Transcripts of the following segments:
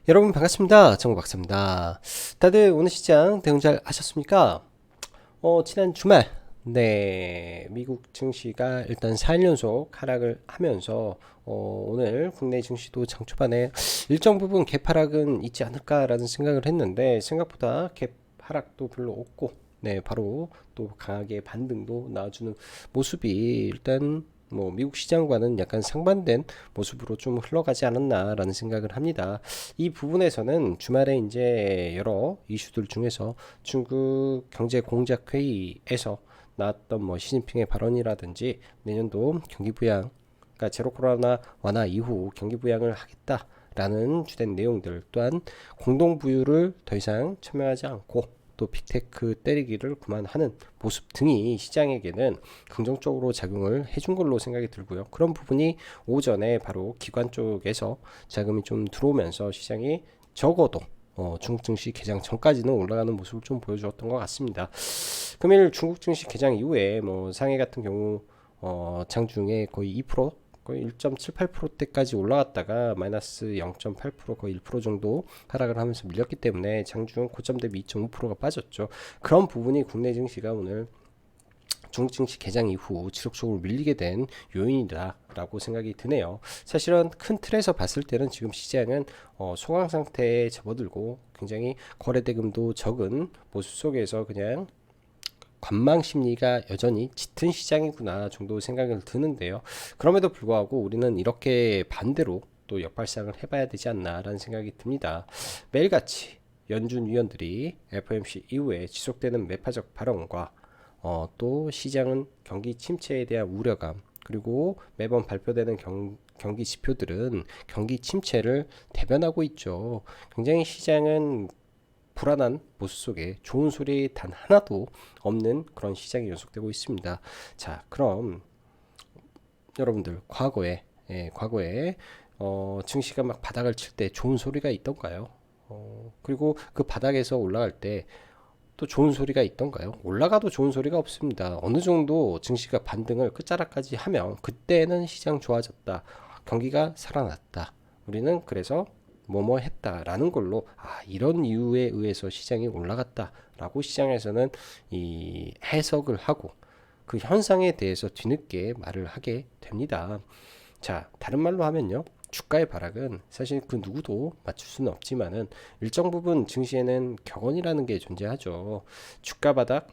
여러분 반갑습니다. 정박사입니다. 다들 오늘 시장 대응 잘 하셨습니까? 지난 주말, 네, 미국 증시가 일단 4일 연속 하락을 하면서, 오늘 국내 증시도 장 초반에 일정 부분 갭 하락은 있지 않을까라는 생각을 했는데, 생각보다 갭 하락도 별로 없고, 네, 바로 또 강하게 반등도 나와주는 모습이 일단 뭐 미국 시장과는 약간 상반된 모습으로 좀 흘러가지 않았나라는 생각을 합니다. 이 부분에서는 주말에 이제 여러 이슈들 중에서 중국 경제 공작 회의에서 나왔던 뭐 시진핑의 발언이라든지 내년도 경기 부양, 그러니까 제로 코로나 완화 이후 경기 부양을 하겠다라는 주된 내용들, 또한 공동 부유를 더 이상 첨예하지 않고 또 빅테크 때리기를 그만하는 모습 등이 시장에게는 긍정적으로 작용을 해준 걸로 생각이 들고요. 그런 부분이 오전에 바로 기관 쪽에서 자금이 좀 들어오면서 시장이 적어도 중국 증시 개장 전까지는 올라가는 모습을 좀 보여주었던 것 같습니다. 금일 중국 증시 개장 이후에 뭐 상해 같은 경우 장중에 거의 2% 거의 1.78%대까지 올라갔다가 마이너스 0.8% 거의 1% 정도 하락을 하면서 밀렸기 때문에 장중 고점 대비 2.5%가 빠졌죠. 그런 부분이 국내 증시가 오늘 중국 증시 개장 이후 지속적으로 밀리게 된 요인이다라고 생각이 드네요. 사실은 큰 틀에서 봤을 때는 지금 시장은 소강 상태에 접어들고 굉장히 거래 대금도 적은 모습 속에서 그냥 관망 심리가 여전히 짙은 시장이구나 정도 생각을 드는데요. 그럼에도 불구하고 우리는 이렇게 반대로 또 역발상을 해봐야 되지 않나라는 생각이 듭니다. 매일같이 연준 위원들이 FOMC 이후에 지속되는 매파적 발언과 또 시장은 경기 침체에 대한 우려감, 그리고 매번 발표되는 경기 지표들은 경기 침체를 대변하고 있죠. 굉장히 시장은 불안한 모습 속에 좋은 소리 단 하나도 없는 그런 시장이 연속되고 있습니다. 자, 그럼 여러분들 과거에 증시가 막 바닥을 칠 때 좋은 소리가 있던가요? 그리고 그 바닥에서 올라갈 때 또 좋은 소리가 있던가요? 올라가도 좋은 소리가 없습니다. 어느 정도 증시가 반등을 끝자락까지 하면 그때는 시장 좋아졌다. 경기가 살아났다. 우리는 그래서 뭐뭐 했다라는 걸로 이런 이유에 의해서 시장이 올라갔다라고 시장에서는 이 해석을 하고 그 현상에 대해서 뒤늦게 말을 하게 됩니다. 자, 다른 말로 하면요. 주가의 바락은 사실 그 누구도 맞출 수는 없지만은 일정 부분 증시에는 격언이라는 게 존재하죠. 주가 바닥,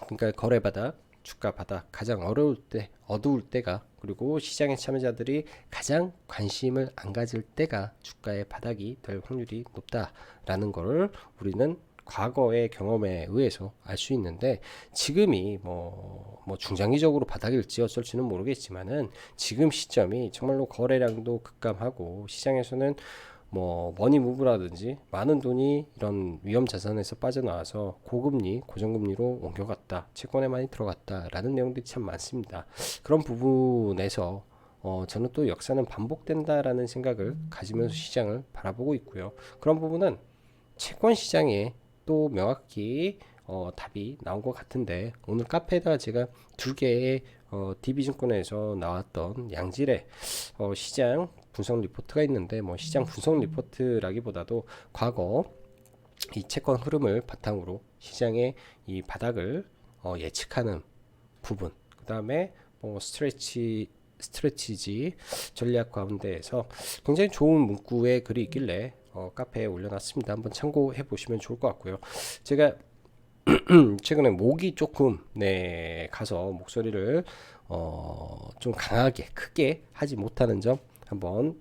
그러니까 거래 바닥, 주가 바닥 가장 어려울 때, 어두울 때가, 그리고 시장의 참여자들이 가장 관심을 안 가질 때가 주가의 바닥이 될 확률이 높다라는 것을 우리는 과거의 경험에 의해서 알 수 있는데, 지금이 뭐 중장기적으로 바닥일지 어쩔지는 모르겠지만은 지금 시점이 정말로 거래량도 급감하고 시장에서는 뭐 머니 무브라든지 많은 돈이 이런 위험 자산에서 빠져나와서 고금리, 고정금리로 옮겨갔다, 채권에 많이 들어갔다라는 내용들이 참 많습니다. 그런 부분에서 저는 또 역사는 반복된다라는 생각을 가지면서 시장을 바라보고 있고요. 그런 부분은 채권 시장에 또 명확히 답이 나온 것 같은데, 오늘 카페에다가 제가 두 개의 DB증권에서 나왔던 양질의 시장 분석 리포트가 있는데, 뭐 시장 분석 리포트라기보다도 과거 이 채권 흐름을 바탕으로 시장의 이 바닥을 예측하는 부분, 그 다음에 뭐 스트레치지 전략 가운데에서 굉장히 좋은 문구의 글이 있길래 카페에 올려놨습니다. 한번 참고해 보시면 좋을 것 같고요. 제가 최근에 목이 조금 가서 목소리를 좀 강하게 크게 하지 못하는 점 한번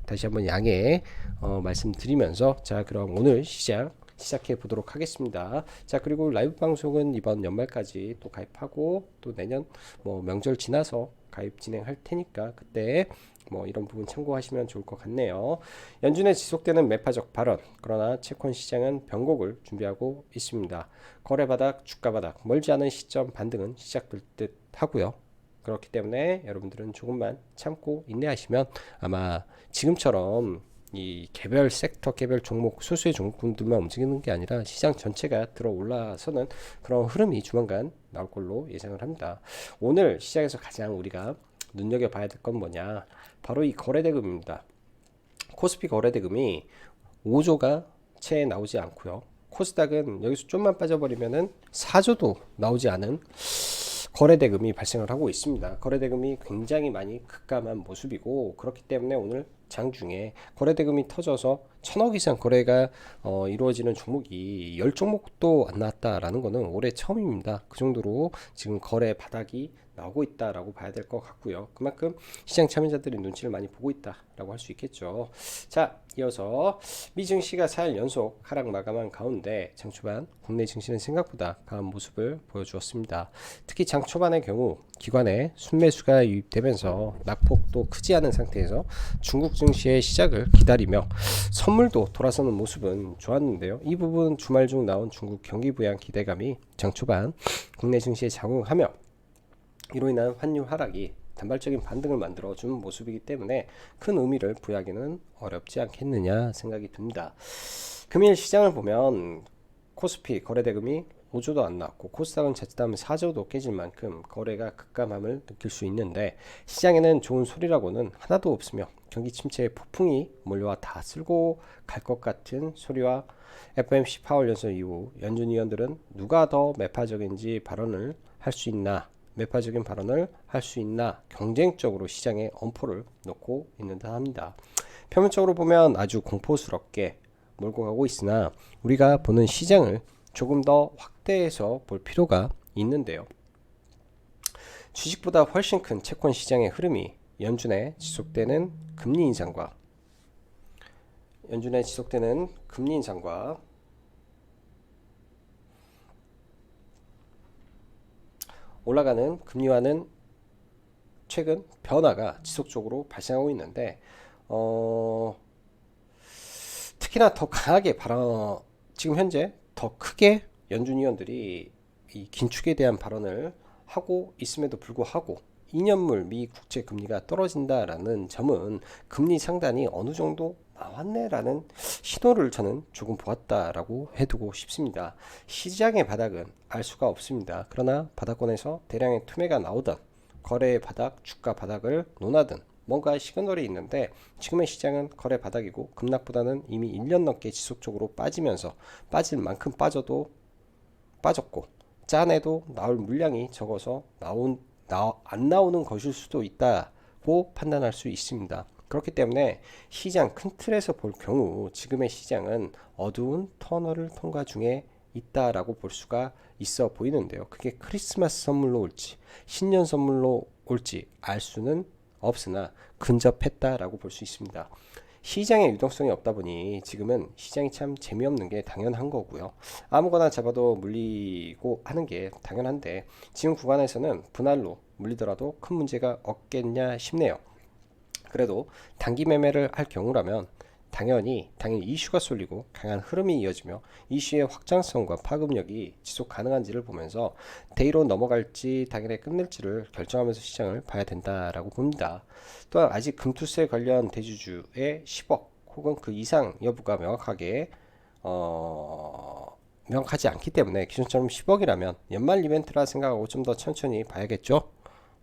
다시 한번 양해 말씀드리면서, 자, 그럼 오늘 시작해 보도록 하겠습니다. 자, 그리고 라이브 방송은 이번 연말까지 또 가입하고 또 내년 뭐 명절 지나서 가입 진행할 테니까 그때 뭐 이런 부분 참고하시면 좋을 것 같네요. 연준의 지속되는 매파적 발언, 그러나 채권 시장은 변곡을 준비하고 있습니다. 거래 바닥, 주가 바닥, 멀지 않은 시점 반등은 시작될 듯 하고요. 그렇기 때문에 여러분들은 조금만 참고 인내하시면 아마 지금처럼 이 개별 섹터, 개별 종목, 소수의 종목군들만 움직이는 게 아니라 시장 전체가 들어 올라서는 그런 흐름이 조만간 나올 걸로 예상을 합니다. 오늘 시장에서 가장 우리가 눈여겨봐야 될 건 뭐냐? 바로 이 거래대금입니다. 코스피 거래대금이 5조가 채 나오지 않고요. 코스닥은 여기서 좀만 빠져버리면은 4조도 나오지 않은 거래대금이 발생을 하고 있습니다. 거래대금이 굉장히 많이 급감한 모습이고, 그렇기 때문에 오늘 장중에 거래대금이 터져서 1000억 이상 거래가 이루어지는 종목이 10종목도 안 나왔다라는 것은 올해 처음입니다. 그 정도로 지금 거래 바닥이 나오고 있다라고 봐야 될 것 같고요. 그만큼 시장 참여자들이 눈치를 많이 보고 있다라고 할 수 있겠죠. 자, 이어서 미 증시가 4일 연속 하락 마감한 가운데 장 초반 국내 증시는 생각보다 강한 모습을 보여주었습니다. 특히 장 초반의 경우 기관에 순매수가 유입되면서 낙폭도 크지 않은 상태에서 중국 증시의 시작을 기다리며 선물도 돌아서는 모습은 좋았는데요. 이 부분 주말 중 나온 중국 경기 부양 기대감이 장 초반 국내 증시에 작용하며 이로 인한 환율 하락이 단발적인 반등을 만들어준 모습이기 때문에 큰 의미를 부여하기는 어렵지 않겠느냐 생각이 듭니다. 금일 시장을 보면 코스피 거래대금이 5조도 안 나왔고 코스닥은 자칫하면 4조도 깨질 만큼 거래가 급감함을 느낄 수 있는데, 시장에는 좋은 소리라고는 하나도 없으며 경기 침체의 폭풍이 몰려와 다 쓸고 갈 것 같은 소리와 FOMC 파월 연설 이후 연준 위원들은 누가 더 매파적인지 발언을 할 수 있나, 매파적인 발언을 할 수 있나 경쟁적으로 시장에 엄포를 놓고 있는 듯 합니다. 표면적으로 보면 아주 공포스럽게 몰고 가고 있으나 우리가 보는 시장을 조금 더 확대해서 볼 필요가 있는데요. 주식보다 훨씬 큰 채권 시장의 흐름이 연준의 지속되는 금리 인상과 올라가는 금리와는 최근 변화가 지속적으로 발생하고 있는데, 특히나 더 강하게 지금 현재 더 크게 연준 위원들이 이 긴축에 대한 발언을 하고 있음에도 불구하고 2년물 미 국채 금리가 떨어진다라는 점은 금리 상단이 어느 정도 나왔네라는 신호를 저는 조금 보았다라고 해두고 싶습니다. 시장의 바닥은 알 수가 없습니다. 그러나 바닥권에서 대량의 투매가 나오던 거래의 바닥, 주가 바닥을 논하든 뭔가 시그널이 있는데, 지금의 시장은 거래 바닥이고 급락보다는 이미 1년 넘게 지속적으로 빠지면서 빠질 만큼 빠졌고 짠해도 나올 물량이 적어서 안 나오는 것일 수도 있다고 판단할 수 있습니다. 그렇기 때문에 시장 큰 틀에서 볼 경우 지금의 시장은 어두운 터널을 통과 중에 있다라고 볼 수가 있어 보이는데요. 그게 크리스마스 선물로 올지 신년 선물로 올지 알 수는 없으나 근접했다라고 볼 수 있습니다. 시장의 유동성이 없다 보니 지금은 시장이 참 재미없는 게 당연한 거고요. 아무거나 잡아도 물리고 하는 게 당연한데, 지금 구간에서는 분할로 물리더라도 큰 문제가 없겠냐 싶네요. 그래도 단기 매매를 할 경우라면 당연히 이슈가 쏠리고 강한 흐름이 이어지며 이슈의 확장성과 파급력이 지속 가능한지를 보면서 데이로 넘어갈지 당일에 끝낼지를 결정하면서 시장을 봐야 된다라고 봅니다. 또한 아직 금투세 관련 대주주의 10억 혹은 그 이상 여부가 명확하지 않기 때문에 기존처럼 10억이라면 연말 이벤트라 생각하고 좀 더 천천히 봐야겠죠.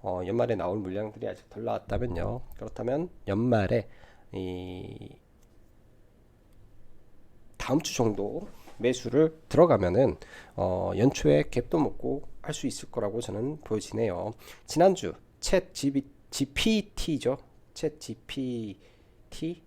연말에 나올 물량들이 아직 덜 나왔다면요. 그렇다면 연말에 다음 주 정도 매수를 들어가면은 연초에 갭도 먹고 할 수 있을 거라고 저는 보여지네요. 지난주 GPT죠. 챗 GPT,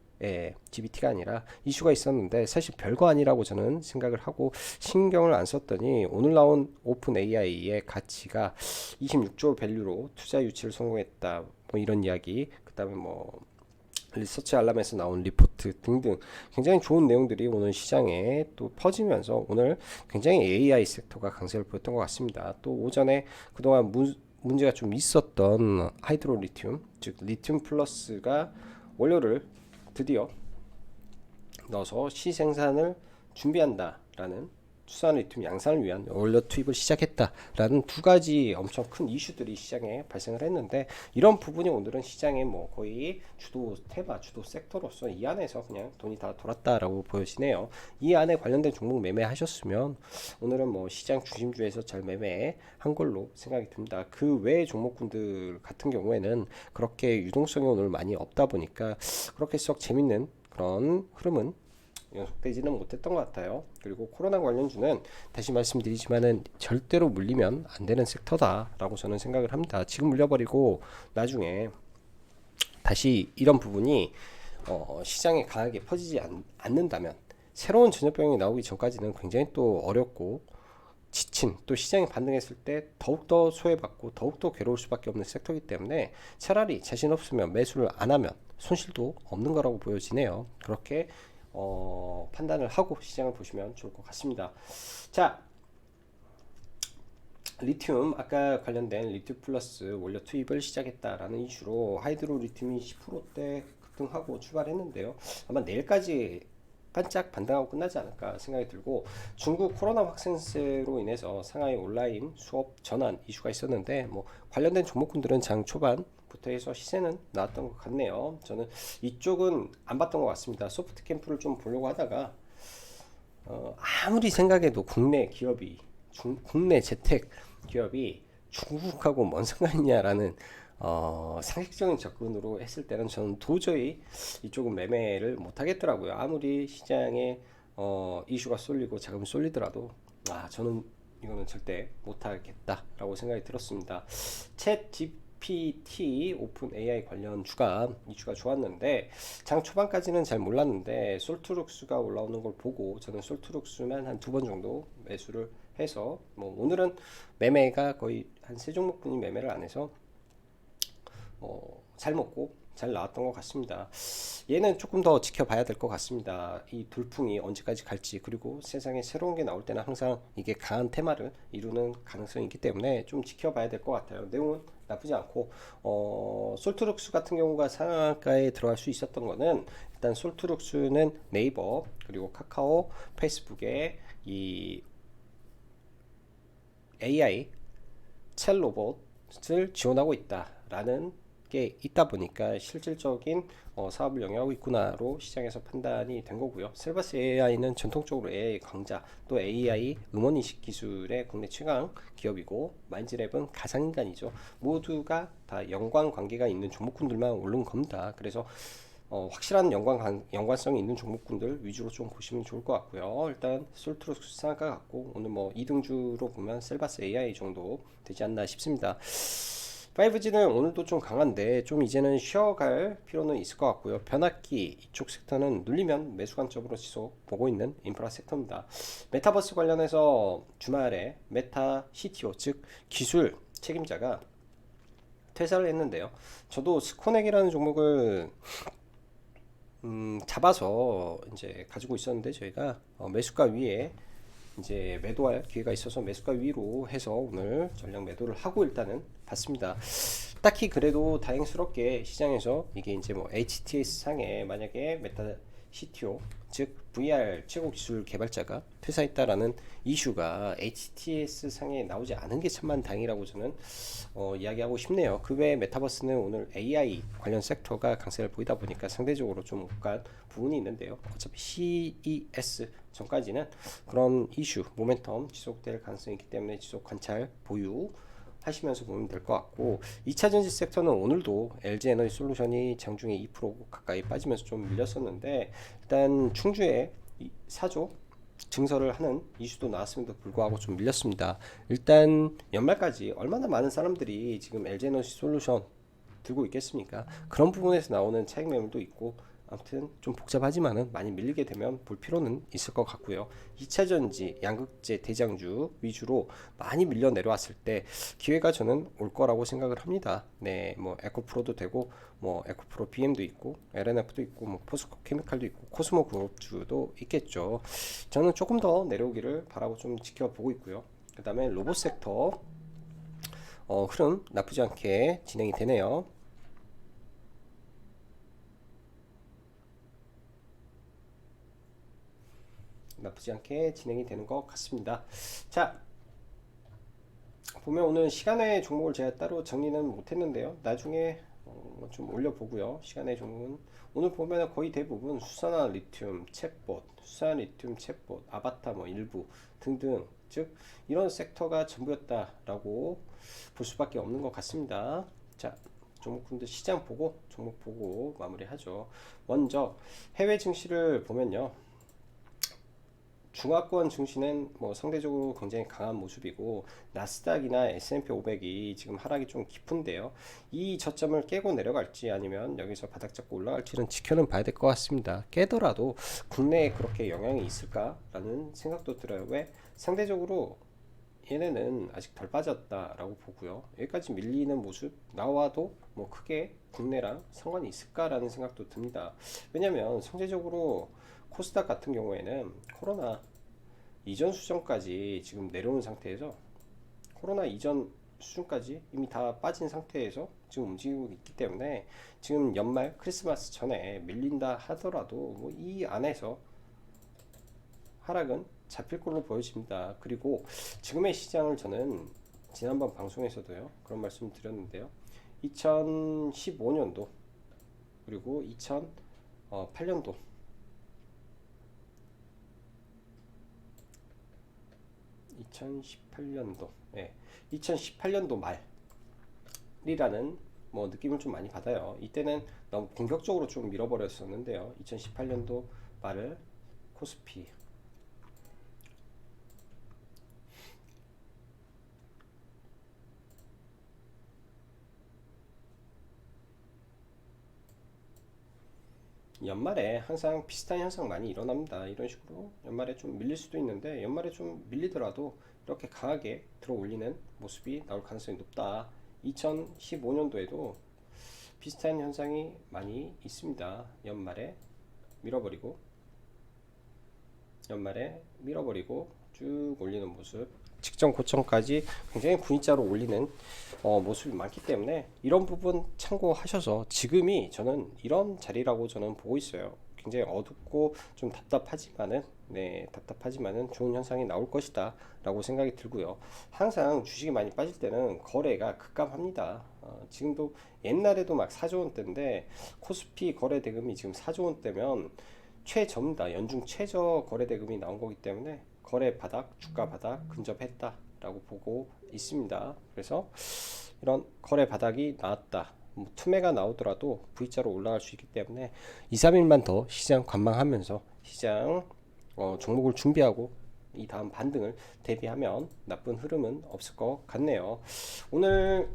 GPT가 아니라 이슈가 있었는데 사실 별거 아니라고 저는 생각을 하고 신경을 안 썼더니 오늘 나온 오픈 AI의 가치가 26조 밸류로 투자 유치를 성공했다. 뭐 이런 이야기. 그다음에 뭐 리서치 알람에서 나온 리포트 등등 굉장히 좋은 내용들이 오늘 시장에 또 퍼지면서 오늘 굉장히 AI 섹터가 강세를 보였던 것 같습니다. 또 오전에 그동안 문제가 좀 있었던 하이드로 리튬, 즉 리튬 플러스가 원료를 드디어 넣어서 시생산을 준비한다라는, 추산 리튬 양산을 위한 원료 투입을 시작했다라는 두 가지 엄청 큰 이슈들이 시장에 발생을 했는데, 이런 부분이 오늘은 시장의 뭐 거의 주도 섹터로서 이 안에서 그냥 돈이 다 돌았다라고 보여지네요. 이 안에 관련된 종목 매매하셨으면 오늘은 뭐 시장 중심주에서 잘 매매한 걸로 생각이 듭니다. 그 외의 종목군들 같은 경우에는 그렇게 유동성이 오늘 많이 없다 보니까 그렇게 썩 재밌는 그런 흐름은 연속되지는 못했던 것 같아요. 그리고 코로나 관련주는 다시 말씀드리지만은 절대로 물리면 안 되는 섹터다라고 저는 생각을 합니다. 지금 물려버리고 나중에 다시 이런 부분이 시장에 강하게 퍼지지 않는다면 새로운 전염병이 나오기 전까지는 굉장히 또 어렵고 지친, 또 시장이 반등했을 때 더욱더 소외받고 더욱더 괴로울 수밖에 없는 섹터이기 때문에 차라리 자신 없으면 매수를 안 하면 손실도 없는 거라고 보여지네요. 그렇게 판단을 하고 시장을 보시면 좋을 것 같습니다. 자, 리튬 아까 관련된 리튬 플러스 원료 투입을 시작했다라는 이슈로 하이드로 리튬이 10%대 급등하고 출발했는데요. 아마 내일까지 반짝 반등하고 끝나지 않을까 생각이 들고, 중국 코로나 확산세로 인해서 상하이 온라인 수업 전환 이슈가 있었는데 뭐 관련된 종목군들은 장 초반부터 해서 시세는 나왔던 것 같네요. 저는 이쪽은 안 봤던 것 같습니다. 소프트 캠프를 좀 보려고 하다가 아무리 생각해도 국내 기업이 국내 재택 기업이 중국하고 뭔 상관이냐라는 상식적인 접근으로 했을 때는 저는 도저히 이쪽은 매매를 못 하겠더라고요. 아무리 시장에 이슈가 쏠리고 자금이 쏠리더라도 저는 이거는 절대 못 하겠다라고 생각이 들었습니다. 챗 GPT 오픈 AI 관련 이슈가 좋았는데 장 초반까지는 잘 몰랐는데 솔트룩스가 올라오는 걸 보고 저는 솔트룩스만 한 두 번 정도 매수를 해서 뭐 오늘은 매매가 거의 한 세 종목분이 매매를 안 해서 잘 먹고 잘 나왔던 것 같습니다. 얘는 조금 더 지켜봐야 될 것 같습니다. 이 돌풍이 언제까지 갈지, 그리고 세상에 새로운 게 나올 때는 항상 이게 강한 테마를 이루는 가능성이 있기 때문에 좀 지켜봐야 될 것 같아요. 내용은 나쁘지 않고 솔트룩스 같은 경우가 상한가에 들어갈 수 있었던 거는, 일단 솔트룩스는 네이버 그리고 카카오, 페이스북에 이 AI 챗 로봇을 지원하고 있다라는 게 있다 보니까 실질적인 사업을 영위하고 있구나로 시장에서 판단이 된 거고요. 셀바스 AI는 전통적으로 AI 강자, 또 AI 음원인식 기술의 국내 최강 기업이고, 마인즈랩은 가상인간이죠. 모두가 다 연관관계가 있는 종목군들만 오른 겁니다. 그래서 확실한 연관성이 있는 종목군들 위주로 좀 보시면 좋을 것 같고요. 일단 솔트룩스 상한가 같고, 오늘 뭐 2등주로 보면 셀바스 AI 정도 되지 않나 싶습니다. 5G는 오늘도 좀 강한데 좀 이제는 쉬어갈 필요는 있을 것 같고요. 변압기 이쪽 섹터는 눌리면 매수 관점으로 지속 보고 있는 인프라 섹터입니다. 메타버스 관련해서 주말에 메타 CTO 즉 기술 책임자가 퇴사를 했는데요. 저도 스코넥이라는 종목을 잡아서 이제 가지고 있었는데, 저희가 매수가 위에 이제 매도할 기회가 있어서 매수가 위로 해서 오늘 전량 매도를 하고 일단은 봤습니다. 딱히 그래도 다행스럽게 시장에서 이게 이제 뭐 HTS 상에 만약에 메타 CTO 즉 VR 최고 기술 개발자가 퇴사했다라는 이슈가 HTS 상에 나오지 않은 게 참만 다행이라고 저는 이야기하고 싶네요. 그 외에 메타버스는 오늘 AI 관련 섹터가 강세를 보이다 보니까 상대적으로 좀 억간 부분이 있는데요. 어차피 CES 전까지는 그런 이슈 모멘텀 지속될 가능성이 있기 때문에 지속 관찰 보유 하시면서 보면 될 것 같고, 2차전지 섹터는 오늘도 LG에너지 솔루션이 장중에 2% 가까이 빠지면서 좀 밀렸었는데, 일단 충주에 4조 증설을 하는 이슈도 나왔음에도 불구하고 좀 밀렸습니다. 일단 연말까지 얼마나 많은 사람들이 지금 LG에너지 솔루션 들고 있겠습니까? 그런 부분에서 나오는 차익 매물도 있고, 아무튼 좀 복잡하지만은 많이 밀리게 되면 볼 필요는 있을 것 같고요. 2차전지, 양극재, 대장주 위주로 많이 밀려 내려왔을 때 기회가 저는 올 거라고 생각을 합니다. 네, 뭐 에코프로도 되고, 뭐 에코프로 BM도 있고, LNF도 있고, 뭐 포스코 케미칼도 있고, 코스모 그룹주도 있겠죠. 저는 조금 더 내려오기를 바라고 좀 지켜보고 있고요. 그 다음에 로봇 섹터 흐름 나쁘지 않게 진행이 되네요. 나쁘지 않게 진행이 되는 것 같습니다. 자, 보면 오늘 시간의 종목을 제가 따로 정리는 못했는데요. 나중에 좀 올려보고요. 시간의 종목은 오늘 보면 거의 대부분 수산화 리튬, 챗봇, 수산화 리튬, 챗봇, 아바타 뭐 일부 등등, 즉 이런 섹터가 전부였다라고 볼 수밖에 없는 것 같습니다. 자, 종목분들 시장 보고 종목 보고 마무리하죠. 먼저 해외 증시를 보면요. 중화권 증시는 뭐 상대적으로 굉장히 강한 모습이고 나스닥이나 S&P 500이 지금 하락이 좀 깊은데요. 이 저점을 깨고 내려갈지 아니면 여기서 바닥 잡고 올라갈지는 지켜는 봐야 될 것 같습니다. 깨더라도 국내에 그렇게 영향이 있을까라는 생각도 들어요. 왜 상대적으로 얘네는 아직 덜 빠졌다라고 보고요. 여기까지 밀리는 모습 나와도 뭐 크게 국내랑 상관이 있을까라는 생각도 듭니다. 왜냐면 상대적으로 코스닥 같은 경우에는 코로나 이전 수준까지 지금 내려온 상태에서 코로나 이전 수준까지 이미 다 빠진 상태에서 지금 움직이고 있기 때문에 지금 연말 크리스마스 전에 밀린다 하더라도 뭐 이 안에서 하락은 잡힐 걸로 보여집니다. 그리고 지금의 시장을 저는 지난번 방송에서도요 그런 말씀 드렸는데요. 2015년도 그리고 2008년도 2018년도 예, 2018년도 말이라는 뭐 느낌을 좀 많이 받아요. 이때는 너무 공격적으로 좀 밀어버렸었는데요. 2018년도 말을 코스피 연말에 항상 비슷한 현상 많이 일어납니다. 이런 식으로 연말에 좀 밀릴 수도 있는데 연말에 좀 밀리더라도 이렇게 강하게 들어 올리는 모습이 나올 가능성이 높다. 2015년도에도 비슷한 현상이 많이 있습니다. 연말에 밀어버리고 쭉 올리는 모습, 직전 고점까지 굉장히 V자로 올리는 모습이 많기 때문에 이런 부분 참고하셔서 지금이 저는 이런 자리라고 저는 보고 있어요. 굉장히 어둡고 좀 답답하지만은 좋은 현상이 나올 것이다 라고 생각이 들고요. 항상 주식이 많이 빠질 때는 거래가 급감합니다. 지금도 옛날에도 막 4조 원대인데 코스피 거래 대금이 지금 4조 원대면 최저입니다. 연중 최저 거래 대금이 나온 거기 때문에 거래 바닥, 주가 바닥 근접했다라고 보고 있습니다. 그래서 이런 거래 바닥이 나왔다. 뭐 투매가 나오더라도 V자로 올라갈 수 있기 때문에 2, 3일만 더 시장 관망하면서 시장 종목을 준비하고 이 다음 반등을 대비하면 나쁜 흐름은 없을 것 같네요. 오늘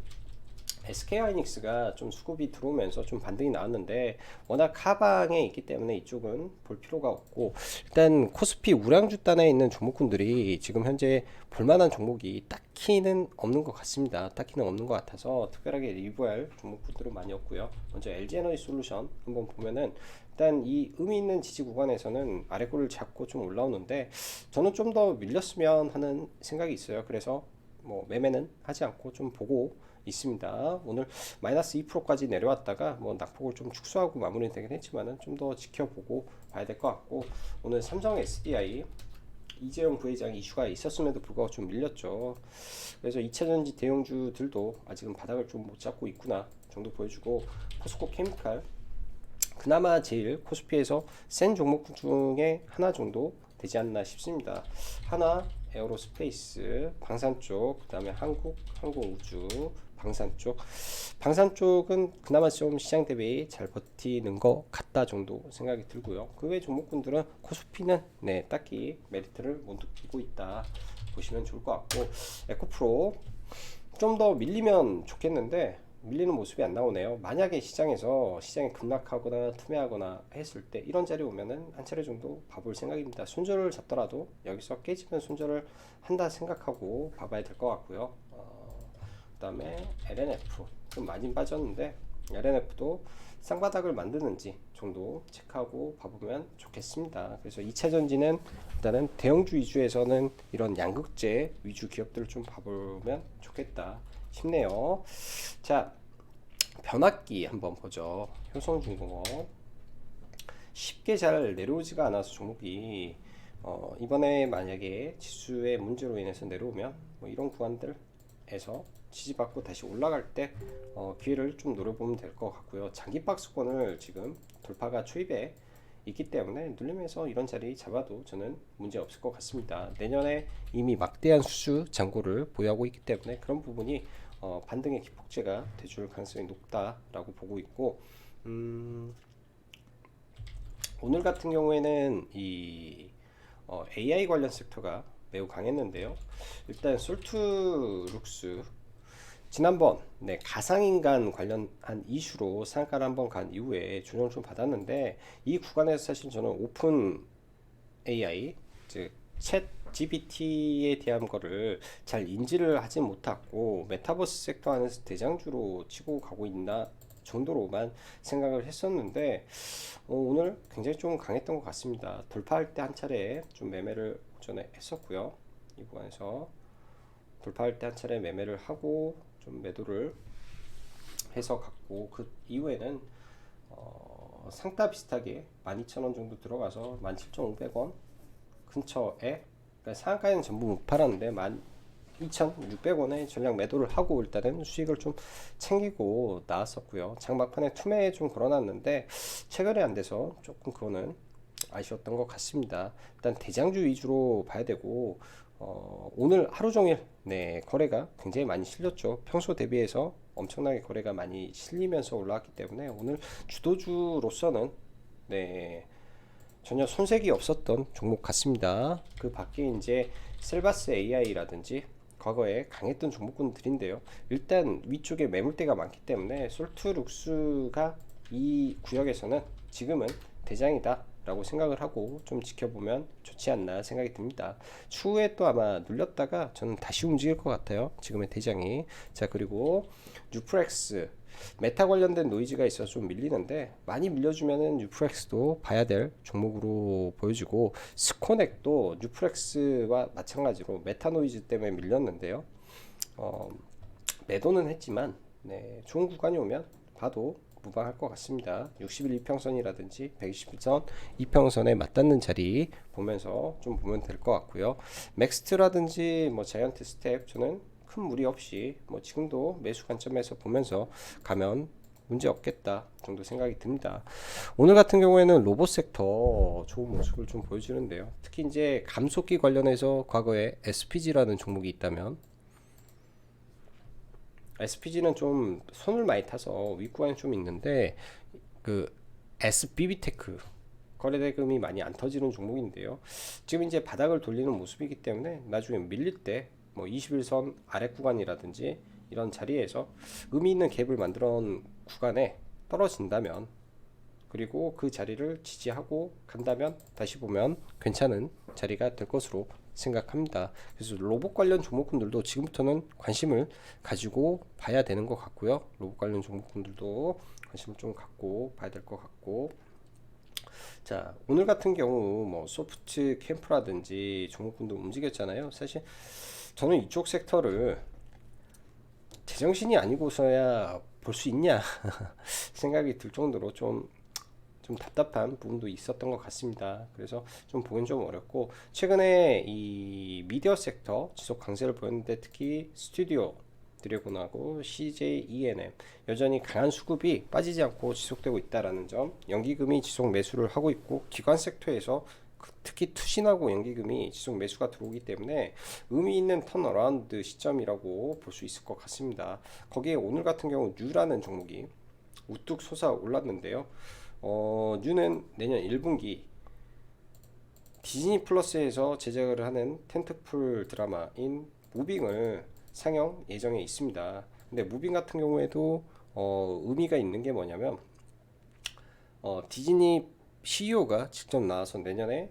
SK하이닉스가 좀 수급이 들어오면서 좀 반등이 나왔는데 워낙 하방에 있기 때문에 이쪽은 볼 필요가 없고 일단 코스피 우량주 단에 있는 종목군들이 지금 현재 볼만한 종목이 딱히는 없는 것 같습니다. 딱히는 없는 것 같아서 특별하게 리뷰할 종목군들은 많이 없고요. 먼저 LG에너지 솔루션 한번 보면은 일단 이 의미 있는 지지 구간에서는 아래골을 잡고 좀 올라오는데 저는 좀 더 밀렸으면 하는 생각이 있어요. 그래서 뭐 매매는 하지 않고 좀 보고 있습니다. 오늘 마이너스 2%까지 내려왔다가 뭐 낙폭을 좀 축소하고 마무리되긴 했지만은 좀 더 지켜보고 봐야 될 것 같고 오늘 삼성 SDI 이재용 부회장 이슈가 있었음에도 불구하고 좀 밀렸죠. 그래서 2차전지 대형주들도 아직은 바닥을 좀 못 잡고 있구나 정도 보여주고 포스코 케미칼 그나마 제일 코스피에서 센 종목 중에 하나 정도 되지 않나 싶습니다. 하나 에어로스페이스 방산 쪽, 그 다음에 한국 항공우주 방산 쪽. 방산 쪽은 그나마 좀 시장 대비 잘 버티는 것 같다 정도 생각이 들고요. 그 외 종목군들은 코스피는 네 딱히 메리트를 못 느끼고 있다 보시면 좋을 것 같고 에코프로 좀 더 밀리면 좋겠는데 밀리는 모습이 안 나오네요. 만약에 시장이 급락하거나 투매하거나 했을 때 이런 자리 오면은 한 차례 정도 봐볼 생각입니다. 손절을 잡더라도 여기서 깨지면 손절을 한다 생각하고 봐봐야 될 것 같고요. 그다음에 LNF 좀 많이 빠졌는데 LNF도 쌍바닥을 만드는지 정도 체크하고 봐보면 좋겠습니다. 그래서 2차 전지는 일단은 대형주 위주에서는 이런 양극재 위주 기업들을 좀 봐보면 좋겠다 싶네요. 자, 변압기 한번 보죠. 효성중공업 쉽게 잘 내려오지가 않아서 종목이 이번에 만약에 지수의 문제로 인해서 내려오면 뭐 이런 구간들에서 지지받고 다시 올라갈 때 기회를 좀 노려보면 될 것 같고요. 장기 박스권을 지금 돌파가 초입에 있기 때문에 눌림에서 이런 자리 잡아도 저는 문제 없을 것 같습니다. 내년에 이미 막대한 수주 잔고를 보유하고 있기 때문에 그런 부분이 반등의 기폭제가 돼줄 가능성이 높다라고 보고 있고 오늘 같은 경우에는 이 AI 관련 섹터가 매우 강했는데요. 일단 솔트룩스 지난번 가상인간 관련한 이슈로 상한가를 한번 간 이후에 조정을 좀 받았는데, 이 구간에서 사실 저는 오픈 AI 즉챗 GPT에 대한 거를 잘 인지를 하지 못하고 메타버스 섹터 안에서 대장주로 치고 가고 있나 정도로만 생각을 했었는데, 오늘 굉장히 좀 강했던 것 같습니다. 돌파할 때 한 차례 좀 매매를 오전에 했었고요. 이 구간에서 돌파할 때 한 차례 매매를 하고 좀 매도를 해서 갔고, 그 이후에는 상따 비슷하게 12,000원 정도 들어가서 17,500원 근처에, 그러니까 상한가에는 전부 못 팔았는데 12,600원에 전량 매도를 하고 일단은 수익을 좀 챙기고 나왔었고요. 장막판에 투매에 좀 걸어놨는데 최근에 안 돼서 조금 그거는 아쉬웠던 것 같습니다. 일단 대장주 위주로 봐야 되고, 오늘 하루 종일 거래가 굉장히 많이 실렸죠. 평소 대비해서 엄청나게 거래가 많이 실리면서 올라왔기 때문에 오늘 주도주로서는 전혀 손색이 없었던 종목 같습니다. 그 밖에 이제 셀바스 AI라든지 과거에 강했던 종목군들인데요. 일단 위쪽에 매물대가 많기 때문에 솔트룩스가 이 구역에서는 지금은 대장이다 라고 생각을 하고 좀 지켜보면 좋지 않나 생각이 듭니다. 추후에 또 아마 눌렸다가 저는 다시 움직일 것 같아요. 지금의 대장이. 자, 그리고 뉴프렉스 메타 관련된 노이즈가 있어서 좀 밀리는데, 많이 밀려주면은 뉴프렉스도 봐야 될 종목으로 보여지고, 스코넥도 뉴프렉스와 마찬가지로 메타 노이즈 때문에 밀렸는데요. 매도는 했지만 좋은 구간이 오면 봐도 무방할 것 같습니다. 60일 이평선이라든지 120일선 이평선에 맞닿는 자리 보면서 좀 보면 될 것 같고요. 맥스트라든지 뭐 자이언트 스텝 저는 큰 무리 없이 지금도 매수 관점에서 보면서 가면 문제 없겠다 정도 생각이 듭니다. 오늘 같은 경우에는 로봇 섹터 좋은 모습을 좀 보여주는데요. 특히 이제 감속기 관련해서 과거에 SPG라는 종목이 있다면, SPG는 좀 손을 많이 타서 윗구간이 좀 있는데, 그 SBB테크 거래대금이 많이 안 터지는 종목인데요. 지금 이제 바닥을 돌리는 모습이기 때문에 나중에 밀릴 때 21선 아래 구간이라든지 이런 자리에서 의미 있는 갭을 만들어 놓은 구간에 떨어진다면, 그리고 그 자리를 지지하고 간다면 다시 보면 괜찮은 자리가 될 것으로 생각합니다. 그래서 로봇 관련 종목군들도 지금부터는 관심을 가지고 봐야 되는 것 같고요. 로봇 관련 종목군들도 관심을 좀 갖고 봐야 될 것 같고, 자, 오늘 같은 경우 소프트 캠프라든지 종목군도 움직였잖아요. 사실 저는 이쪽 섹터를 제정신이 아니고서야 볼 수 있냐 생각이 들 정도로 좀 답답한 부분도 있었던 것 같습니다. 그래서 좀 보긴 좀 어렵고, 최근에 이 미디어 섹터 지속 강세를 보였는데, 특히 스튜디오 드래곤하고 CJ ENM 여전히 강한 수급이 빠지지 않고 지속되고 있다라는 점, 연기금이 지속 매수를 하고 있고, 기관 섹터에서 특히 투신하고 연기금이 지속 매수가 들어오기 때문에 의미 있는 턴어라운드 시점이라고 볼 수 있을 것 같습니다. 거기에 오늘 같은 경우 뉴라는 종목이 우뚝 솟아 올랐는데요. 뉴는 내년 1분기 디즈니 플러스에서 제작을 하는 텐트풀 드라마인 무빙을 상영 예정에 있습니다. 근데 무빙 같은 경우에도 의미가 있는 게 뭐냐면, 디즈니 CEO가 직접 나와서 내년에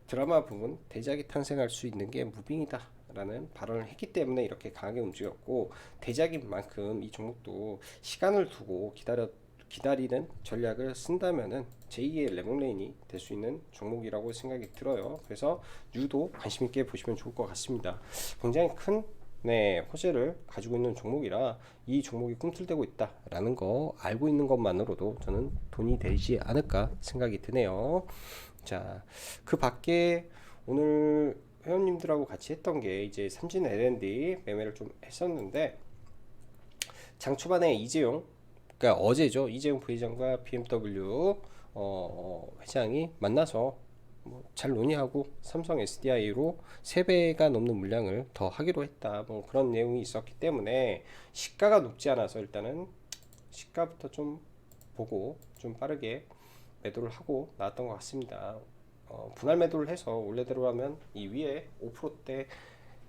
드라마 부분 대작이 탄생할 수 있는 게 무빙이다 라는 발언을 했기 때문에 이렇게 강하게 움직였고, 대작인 만큼 이 종목도 시간을 두고 기다리는 전략을 쓴다면은 제2의 레몬레인이 될 수 있는 종목이라고 생각이 들어요. 그래서 뉴도 관심 있게 보시면 좋을 것 같습니다. 굉장히 큰 호재를 가지고 있는 종목이라 이 종목이 꿈틀대고 있다라는 거 알고 있는 것만으로도 저는 돈이 되지 않을까 생각이 드네요. 자, 그 밖에 오늘 회원님들하고 같이 했던 게 이제 삼진 L&D 매매를 좀 했었는데, 장 초반에 이재용, 그러니까 어제죠, 이재용 부회장과 BMW 회장이 만나서 잘 논의하고 삼성 SDI로 3배가 넘는 물량을 더 하기로 했다, 그런 내용이 있었기 때문에 시가가 높지 않아서 일단은 시가부터 좀 보고 좀 빠르게 매도를 하고 나왔던 것 같습니다. 분할 매도를 해서 원래대로 하면 이 위에 5%대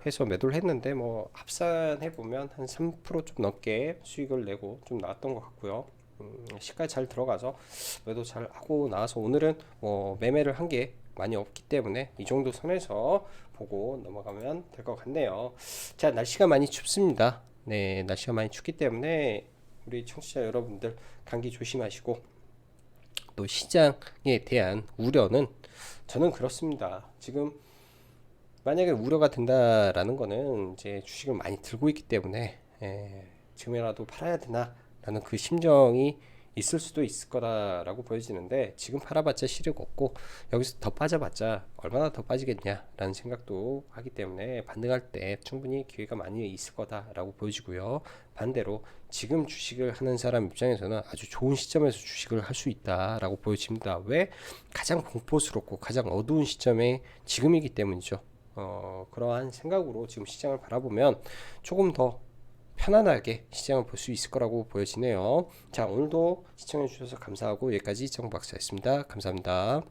해서 매도를 했는데 뭐 합산해 보면 한 3%좀 넘게 수익을 내고 좀 나왔던 것 같고요. 시가에 잘 들어가서 매도 잘 하고 나와서 오늘은 뭐 매매를 한 게 많이 없기 때문에 이 정도 선에서 보고 넘어가면 될 것 같네요. 자, 날씨가 많이 춥습니다. 네, 날씨가 많이 춥기 때문에 우리 청취자 여러분들 감기 조심하시고, 또 시장에 대한 우려는 저는 그렇습니다. 지금 만약에 우려가 된다라는 거는 이제 주식을 많이 들고 있기 때문에 지금이라도 팔아야 되나 라는 그 심정이 있을 수도 있을 거다라고 보여지는데, 지금 팔아봤자 실익 없고 여기서 더 빠져봤자 얼마나 더 빠지겠냐 라는 생각도 하기 때문에 반등할 때 충분히 기회가 많이 있을 거다라고 보여지고요. 반대로 지금 주식을 하는 사람 입장에서는 아주 좋은 시점에서 주식을 할 수 있다라고 보여집니다. 왜? 가장 공포스럽고 가장 어두운 시점에 지금이기 때문이죠. 그러한 생각으로 지금 시장을 바라보면 조금 더 편안하게 시장을 볼 수 있을 거라고 보여지네요. 자, 오늘도 시청해 주셔서 감사하고 여기까지 정박사였습니다. 감사합니다.